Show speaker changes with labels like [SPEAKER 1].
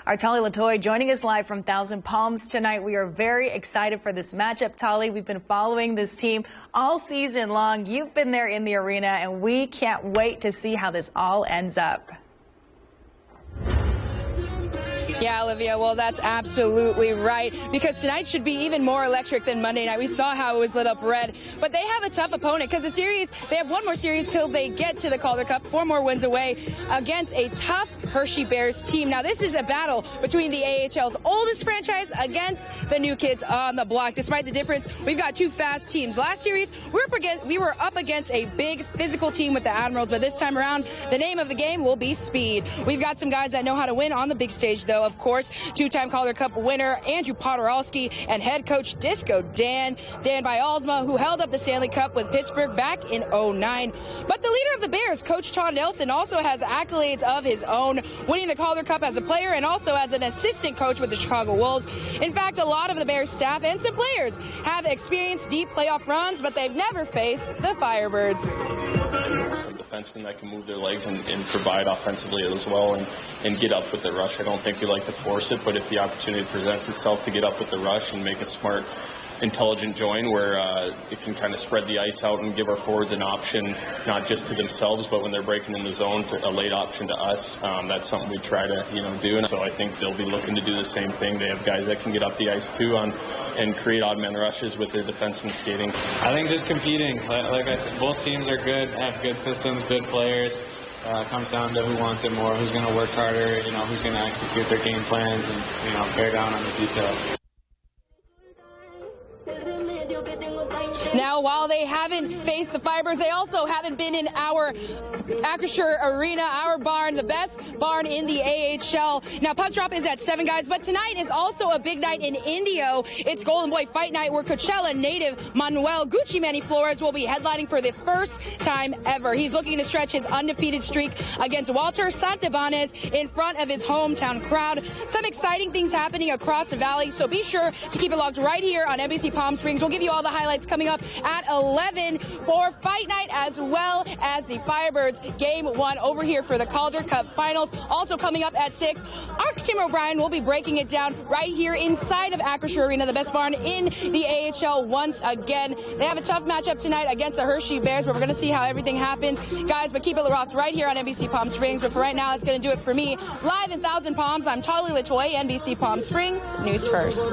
[SPEAKER 1] Our Tali Latoy joining us live from Thousand Palms tonight. We are very excited for this matchup, Tali. We've been following this team all season long. You've been there in the arena, and we can't wait to see how this all ends up.
[SPEAKER 2] Yeah, Olivia, well, that's absolutely right, because tonight should be even more electric than Monday night. We saw how it was lit up red, but they have a tough opponent because they have one more series till they get to the Calder Cup, 4 more wins away against a tough Hershey Bears team. Now, this is a battle between the AHL's oldest franchise against the new kids on the block. Despite the difference, we've got 2 fast teams. Last series, we were up against a big physical team with the Admirals, but this time around, the name of the game will be speed. We've got some guys that know how to win on the big stage, though. Of course, 2-time Calder Cup winner Andrew Podorowski and head coach Disco Dan Bialsma, who held up the Stanley Cup with Pittsburgh back in '09. But the leader of the Bears, Coach Todd Nelson, also has accolades of his own, winning the Calder Cup as a player and also as an assistant coach with the Chicago Wolves. In fact, a lot of the Bears staff and some players have experienced deep playoff runs, but they've never faced the Firebirds.
[SPEAKER 3] Some defensemen that can move their legs and provide offensively as well and get up with the rush. I don't think we like to force it, but if the opportunity presents itself to get up with the rush and make a smart, intelligent join where it can kind of spread the ice out and give our forwards an option, not just to themselves, but when they're breaking in the zone, a late option to us. That's something we try to do. And so I think they'll be looking to do the same thing. They have guys that can get up the ice too and create odd man rushes with their defensemen skating.
[SPEAKER 4] I think just competing. Like I said, both teams are good, have good systems, good players. It comes down to who wants it more, who's going to work harder, who's going to execute their game plans and, bear down on the details.
[SPEAKER 2] Now, while they haven't faced the Firebirds, they also haven't been in our Acrisure Arena, our barn, the best barn in the AHL. Now, puck drop is at 7, guys, but tonight is also a big night in Indio. It's Golden Boy Fight Night, where Coachella native Manuel Gucci Manny Flores will be headlining for the first time ever. He's looking to stretch his undefeated streak against Walter Santibanez in front of his hometown crowd. Some exciting things happening across the valley, so be sure to keep it locked right here on NBC Palm Springs. We'll give you all the highlights coming up at 11 for Fight Night, as well as the Firebirds Game 1 over here for the Calder Cup Finals. Also coming up at 6, our Tim O'Brien will be breaking it down right here inside of Acrisure Arena, the best barn in the AHL once again. They have a tough matchup tonight against the Hershey Bears, but we're going to see how everything happens. Guys, but keep it locked right here on NBC Palm Springs. But for right now, that's going to do it for me. Live in Thousand Palms, I'm Tali Latoy, NBC Palm Springs, News First.